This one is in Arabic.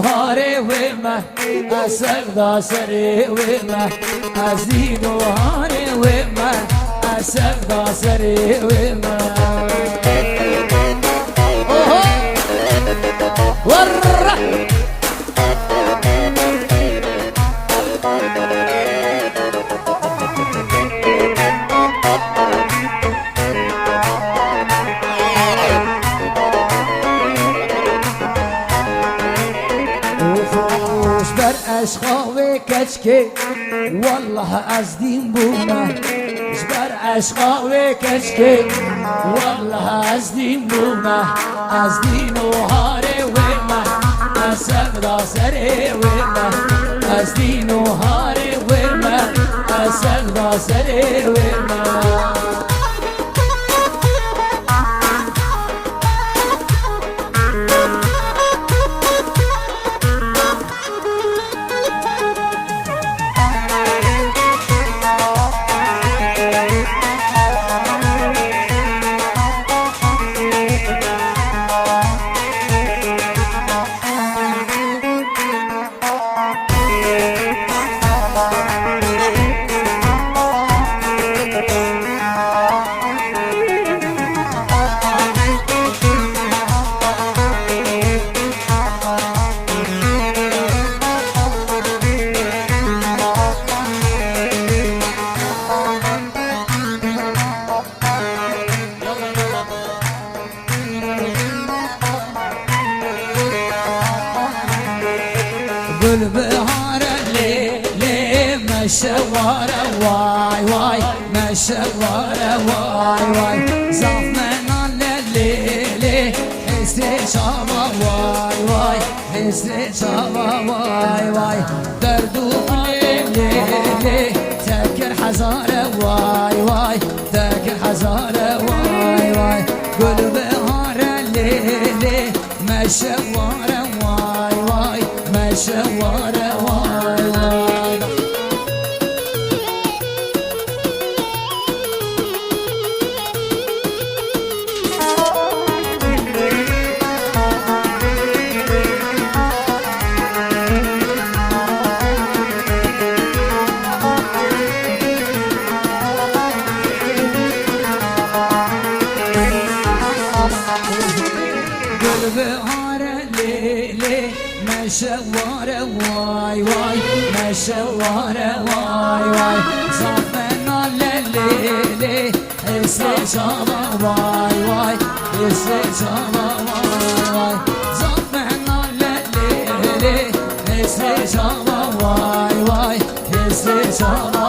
هاري وما أسقدا سري وما أزدين هاري وما أسقدا سري وما ورّا وفوش بر عشقاوي كشكي والله أزدين بوما بر عشقاوي كشكي والله أزدين بوما أزدين وهاري وما أسقدا سري وما أزدين وهاري وما أسقدا سري وما بالبهار الليل مشوارة واي واي مشوارة واي واي زفنا الليل حسي شابا واي واي حسي شابا واي واي دردو الليل تذكر حزارة واي واي تذكر حزارة واي واي بالبهار الليل مشوارة واي واي مشوارة واي واي بالبهار الليل مشوارة واي واي مشوارة واي واي صفنا الليل حسي شابا واي واي حسي شابا واي واي صفنا الليل حسي شابا واي واي حسي شابا